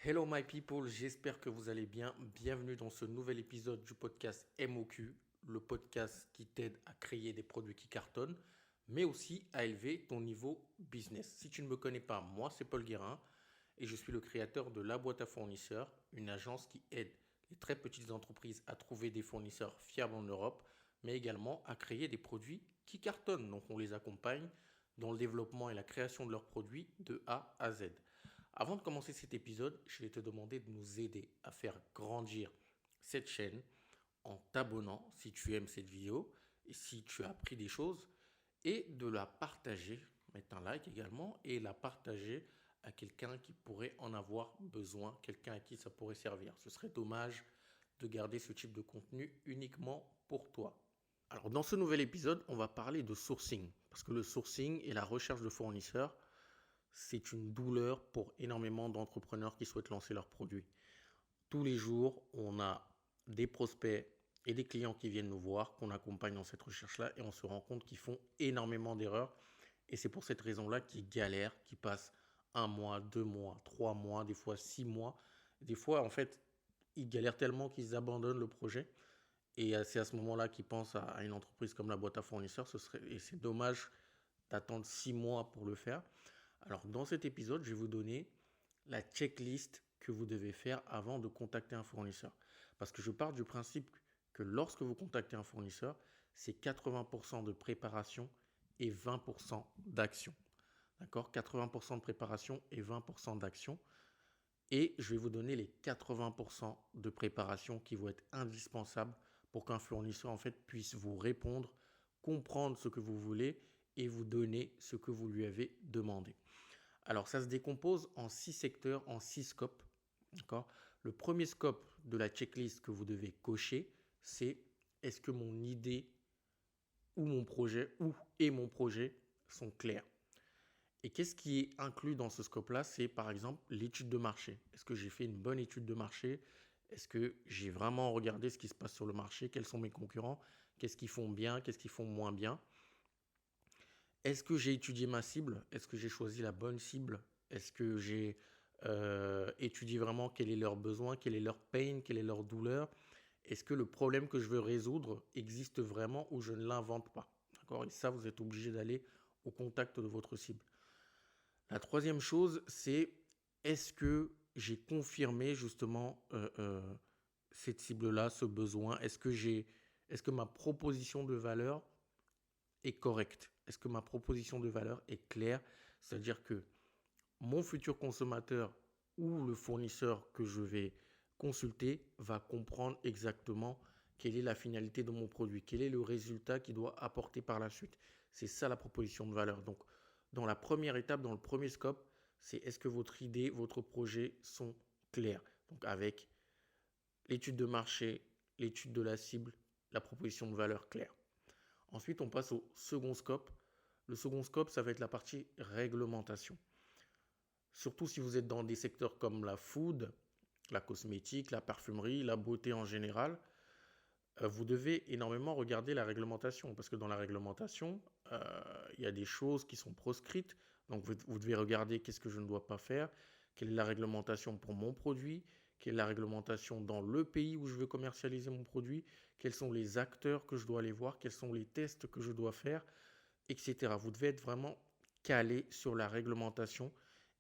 Hello my people, j'espère que vous allez bien. Bienvenue dans ce nouvel épisode du podcast MOQ, le podcast qui t'aide à créer des produits qui cartonnent, mais aussi à élever ton niveau business. Si tu ne me connais pas, moi c'est Paul Guérin et je suis le créateur de La Boîte à Fournisseurs, une agence qui aide les très petites entreprises à trouver des fournisseurs fiables en Europe, mais également à créer des produits qui cartonnent. Donc on les accompagne dans le développement et la création de leurs produits de A à Z. Avant de commencer cet épisode, je vais te demander de nous aider à faire grandir cette chaîne en t'abonnant si tu aimes cette vidéo et si tu as appris des choses et de la partager, mettre un like également et la partager à quelqu'un qui pourrait en avoir besoin, quelqu'un à qui ça pourrait servir. Ce serait dommage de garder ce type de contenu uniquement pour toi. Alors dans ce nouvel épisode, on va parler de sourcing parce que le sourcing et la recherche de fournisseurs, c'est une douleur pour énormément d'entrepreneurs qui souhaitent lancer leurs produits. Tous les jours, on a des prospects et des clients qui viennent nous voir, qu'on accompagne dans cette recherche-là, et on se rend compte qu'ils font énormément d'erreurs. Et c'est pour cette raison-là qu'ils galèrent, qu'ils passent 1 mois, 2 mois, 3 mois, des fois 6 mois. Des fois, en fait, ils galèrent tellement qu'ils abandonnent le projet. Et c'est à ce moment-là qu'ils pensent à une entreprise comme la boîte à fournisseurs. Et c'est dommage d'attendre 6 mois pour le faire. Alors, dans cet épisode, je vais vous donner la checklist que vous devez faire avant de contacter un fournisseur. Parce que je pars du principe que lorsque vous contactez un fournisseur, c'est 80% de préparation et 20% d'action. D'accord? 80% de préparation et 20% d'action. Et je vais vous donner les 80% de préparation qui vont être indispensables pour qu'un fournisseur en fait puisse vous répondre, comprendre ce que vous voulez et vous donner ce que vous lui avez demandé. Alors ça se décompose en 6 secteurs, en 6 scopes. D'accord? Le premier scope de la checklist que vous devez cocher, c'est est-ce que mon idée ou mon projet et mon projet sont clairs. Et qu'est-ce qui est inclus dans ce scope-là? C'est par exemple l'étude de marché. Est-ce que j'ai fait une bonne étude de marché? Est-ce que j'ai vraiment regardé ce qui se passe sur le marché? Quels sont mes concurrents? Qu'est-ce qu'ils font bien? Qu'est-ce qu'ils font moins bien? Est-ce que j'ai étudié ma cible? Est-ce que j'ai choisi la bonne cible? Est-ce que j'ai étudié vraiment quel est leur besoin, quel est leur pain, quelle est leur douleur? Est-ce que le problème que je veux résoudre existe vraiment ou je ne l'invente pas? D'accord? Et ça, vous êtes obligé d'aller au contact de votre cible. La troisième chose, c'est est-ce que j'ai confirmé justement cette cible-là, ce besoin? Est-ce que ma proposition de valeur est correcte? Est-ce que ma proposition de valeur est claire? C'est-à-dire que mon futur consommateur ou le fournisseur que je vais consulter va comprendre exactement quelle est la finalité de mon produit, quel est le résultat qu'il doit apporter par la suite. C'est ça la proposition de valeur. Donc, dans la première étape, dans le premier scope, c'est est-ce que votre idée, votre projet sont clairs. Donc, avec l'étude de marché, l'étude de la cible, la proposition de valeur claire. Ensuite, on passe au second scope. Le second scope, ça va être la partie réglementation. Surtout si vous êtes dans des secteurs comme la food, la cosmétique, la parfumerie, la beauté en général, vous devez énormément regarder la réglementation parce que dans la réglementation, il y a des choses qui sont proscrites. Donc vous devez regarder qu'est-ce que je ne dois pas faire, quelle est la réglementation pour mon produit, quelle est la réglementation dans le pays où je veux commercialiser mon produit, quels sont les acteurs que je dois aller voir, quels sont les tests que je dois faire, etc. Vous devez être vraiment calé sur la réglementation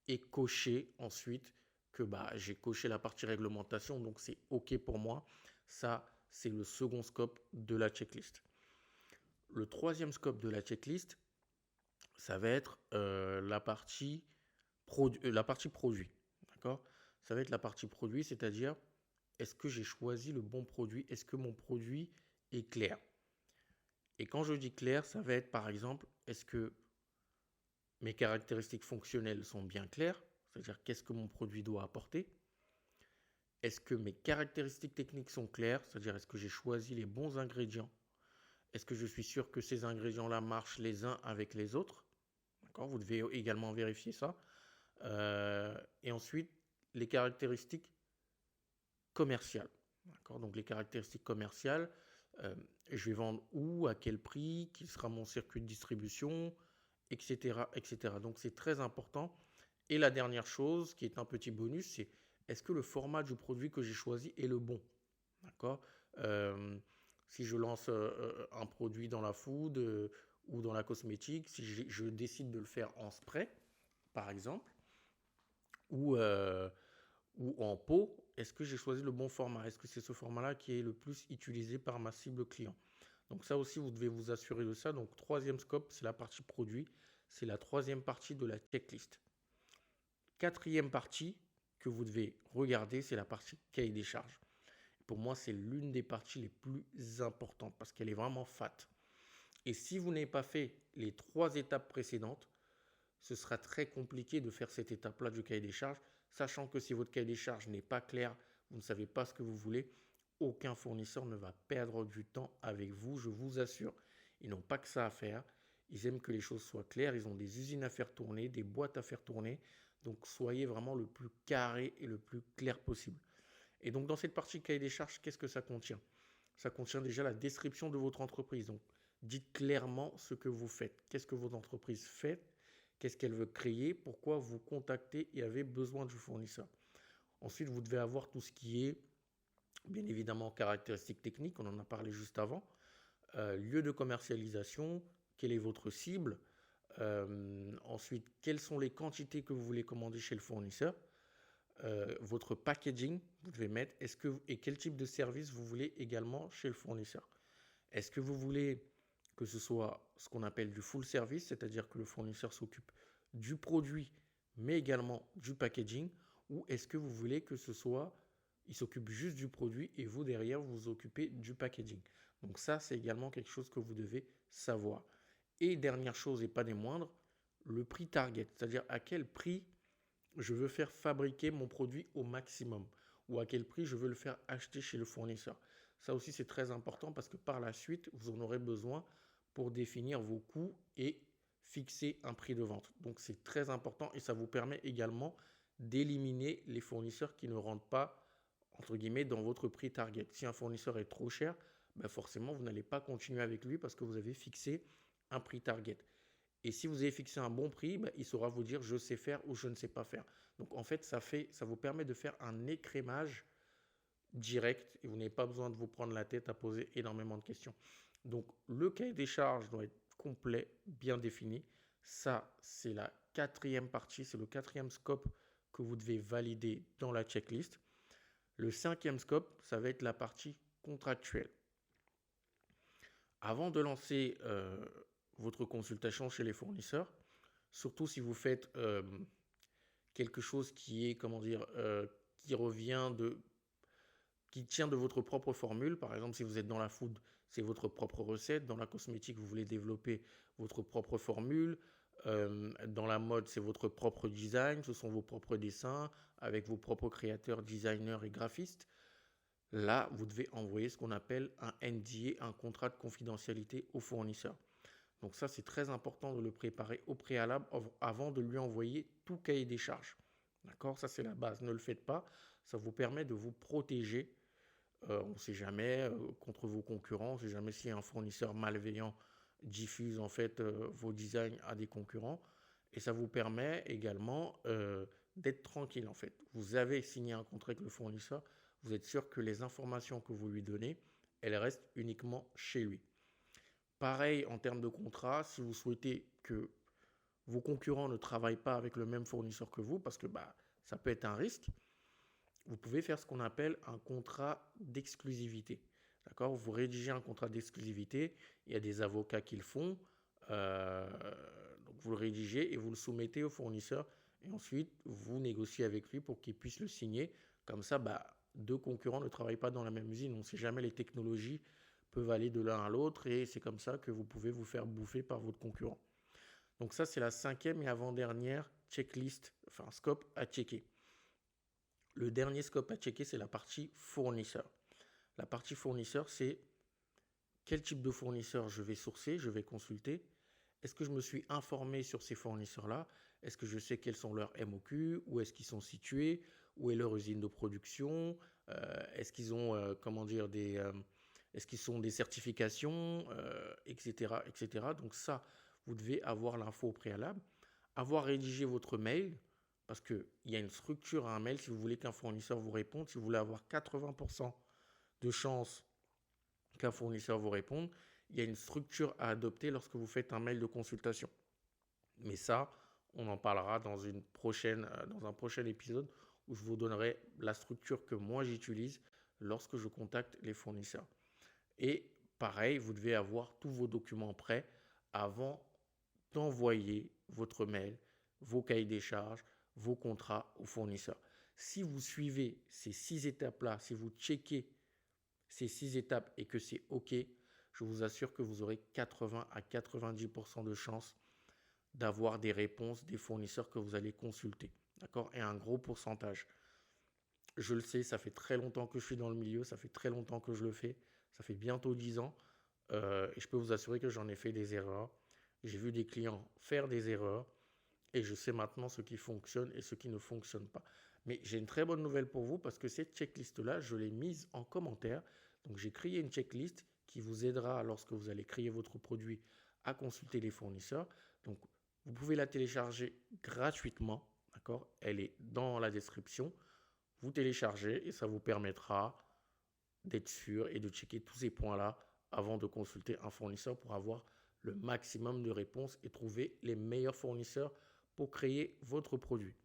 et cocher ensuite que j'ai coché la partie réglementation, donc c'est OK pour moi. Ça, c'est le second scope de la checklist. Le troisième scope de la checklist, ça va être la partie produit. D'accord? Ça va être la partie produit, c'est-à-dire est-ce que j'ai choisi le bon produit? Est-ce que mon produit est clair? Et quand je dis clair, ça va être par exemple, est-ce que mes caractéristiques fonctionnelles sont bien claires? C'est-à-dire qu'est-ce que mon produit doit apporter? Est-ce que mes caractéristiques techniques sont claires? C'est-à-dire est-ce que j'ai choisi les bons ingrédients? Est-ce que je suis sûr que ces ingrédients-là marchent les uns avec les autres? D'accord? Vous devez également vérifier ça. Et ensuite, les caractéristiques commerciales. D'accord? Donc les caractéristiques commerciales, je vais vendre où, à quel prix, quel sera mon circuit de distribution, etc., etc. Donc c'est très important. Et la dernière chose qui est un petit bonus, c'est est-ce que le format du produit que j'ai choisi est le bon? D'accord? Euh, Si je lance un produit dans la food ou dans la cosmétique, si je décide de le faire en spray, par exemple, ou, euh, ou en pot, est-ce que j'ai choisi le bon format? Est-ce que c'est ce format-là qui est le plus utilisé par ma cible client? Donc ça aussi, vous devez vous assurer de ça. Donc troisième scope, c'est la partie produit. C'est la troisième partie de la checklist. Quatrième partie que vous devez regarder, c'est la partie cahier des charges. Pour moi, c'est l'une des parties les plus importantes parce qu'elle est vraiment fat. Et si vous n'avez pas fait les trois étapes précédentes, ce sera très compliqué de faire cette étape-là du cahier des charges, sachant que si votre cahier des charges n'est pas clair, vous ne savez pas ce que vous voulez, aucun fournisseur ne va perdre du temps avec vous, je vous assure. Ils n'ont pas que ça à faire, ils aiment que les choses soient claires, ils ont des usines à faire tourner, des boîtes à faire tourner, donc soyez vraiment le plus carré et le plus clair possible. Et donc dans cette partie cahier des charges, qu'est-ce que ça contient? Ça contient déjà la description de votre entreprise. Donc dites clairement ce que vous faites. Qu'est-ce que votre entreprise fait? Qu'est-ce qu'elle veut créer? Pourquoi vous contactez et avez besoin du fournisseur? Ensuite, vous devez avoir tout ce qui est, bien évidemment, caractéristiques techniques, on en a parlé juste avant. Lieu de commercialisation, quelle est votre cible? Ensuite, quelles sont les quantités que vous voulez commander chez le fournisseur? Votre packaging, vous devez mettre, et quel type de service vous voulez également chez le fournisseur. Est-ce que vous voulez que ce soit ce qu'on appelle du full service, c'est-à-dire que le fournisseur s'occupe du produit, mais également du packaging, ou est-ce que vous voulez que ce soit, il s'occupe juste du produit et vous derrière vous vous occupez du packaging. Donc ça, c'est également quelque chose que vous devez savoir. Et dernière chose et pas des moindres, le prix target, c'est-à-dire à quel prix je veux faire fabriquer mon produit au maximum ou à quel prix je veux le faire acheter chez le fournisseur. Ça aussi, c'est très important parce que par la suite, vous en aurez besoin pour définir vos coûts et fixer un prix de vente. Donc, c'est très important et ça vous permet également d'éliminer les fournisseurs qui ne rentrent pas, entre guillemets, dans votre prix target. Si un fournisseur est trop cher, ben forcément, vous n'allez pas continuer avec lui parce que vous avez fixé un prix target. Et si vous avez fixé un bon prix, bah, il saura vous dire je sais faire ou je ne sais pas faire. Donc en fait, ça vous permet de faire un écrémage direct et vous n'avez pas besoin de vous prendre la tête à poser énormément de questions. Donc le cahier des charges doit être complet, bien défini. Ça, c'est la quatrième partie, c'est le quatrième scope que vous devez valider dans la checklist. Le cinquième scope, ça va être la partie contractuelle. Avant de lancer votre consultation chez les fournisseurs, surtout si vous faites quelque chose qui est, comment dire, qui tient de votre propre formule. Par exemple, si vous êtes dans la food, c'est votre propre recette. Dans la cosmétique, vous voulez développer votre propre formule. Dans la mode, c'est votre propre design. Ce sont vos propres dessins avec vos propres créateurs, designers et graphistes. Là, vous devez envoyer ce qu'on appelle un NDA, un contrat de confidentialité au fournisseur. Donc ça, c'est très important de le préparer au préalable avant de lui envoyer tout cahier des charges. D'accord? Ça, c'est la base. Ne le faites pas. Ça vous permet de vous protéger. On ne sait jamais contre vos concurrents. On ne sait jamais si un fournisseur malveillant diffuse en fait vos designs à des concurrents. Et ça vous permet également d'être tranquille en fait. Vous avez signé un contrat avec le fournisseur. Vous êtes sûr que les informations que vous lui donnez, elles restent uniquement chez lui. Pareil en termes de contrat, si vous souhaitez que vos concurrents ne travaillent pas avec le même fournisseur que vous, parce que ça peut être un risque, vous pouvez faire ce qu'on appelle un contrat d'exclusivité. D'accord? Vous rédigez un contrat d'exclusivité, il y a des avocats qui le font, euh, donc vous le rédigez et vous le soumettez au fournisseur, et ensuite vous négociez avec lui pour qu'il puisse le signer. Comme ça, deux concurrents ne travaillent pas dans la même usine. On ne sait jamais, les technologies peuvent aller de l'un à l'autre et c'est comme ça que vous pouvez vous faire bouffer par votre concurrent. Donc ça, c'est la cinquième et avant-dernière checklist, enfin scope à checker. Le dernier scope à checker, c'est la partie fournisseur. La partie fournisseur, c'est quel type de fournisseur je vais sourcer, je vais consulter. Est-ce que je me suis informé sur ces fournisseurs-là? Est-ce que je sais quels sont leurs MOQ? Où est-ce qu'ils sont situés? Où est leur usine de production? Est-ce qu'ils ont, est-ce qu'ils sont des certifications, etc., etc. Donc ça, vous devez avoir l'info au préalable. Avoir rédigé votre mail, parce qu'il y a une structure à un mail si vous voulez qu'un fournisseur vous réponde. Si vous voulez avoir 80% de chances qu'un fournisseur vous réponde, il y a une structure à adopter lorsque vous faites un mail de consultation. Mais ça, on en parlera dans un prochain épisode où je vous donnerai la structure que moi j'utilise lorsque je contacte les fournisseurs. Et pareil, vous devez avoir tous vos documents prêts avant d'envoyer votre mail, vos cahiers des charges, vos contrats aux fournisseurs. Si vous suivez ces 6 étapes-là, si vous checkez ces 6 étapes et que c'est OK, je vous assure que vous aurez 80 à 90% de chances d'avoir des réponses des fournisseurs que vous allez consulter. D'accord? Et un gros pourcentage. Je le sais, ça fait très longtemps que je suis dans le milieu, ça fait très longtemps que je le fais, ça fait bientôt 10 ans. Et je peux vous assurer que j'en ai fait des erreurs. J'ai vu des clients faire des erreurs et je sais maintenant ce qui fonctionne et ce qui ne fonctionne pas. Mais j'ai une très bonne nouvelle pour vous parce que cette checklist-là, je l'ai mise en commentaire. Donc j'ai créé une checklist qui vous aidera lorsque vous allez créer votre produit à consulter les fournisseurs. Donc vous pouvez la télécharger gratuitement. D'accord? Elle est dans la description. Vous téléchargez et ça vous permettra d'être sûr et de checker tous ces points-là avant de consulter un fournisseur pour avoir le maximum de réponses et trouver les meilleurs fournisseurs pour créer votre produit.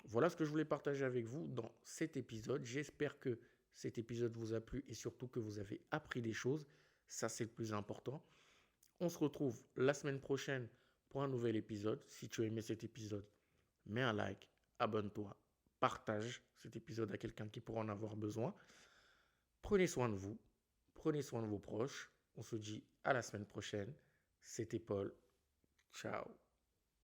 Voilà ce que je voulais partager avec vous dans cet épisode. J'espère que cet épisode vous a plu et surtout que vous avez appris des choses. Ça, c'est le plus important. On se retrouve la semaine prochaine pour un nouvel épisode. Si tu as aimé cet épisode, mets un like, abonne-toi, partage cet épisode à quelqu'un qui pourra en avoir besoin. Prenez soin de vous, prenez soin de vos proches. On se dit à la semaine prochaine. C'était Paul. Ciao.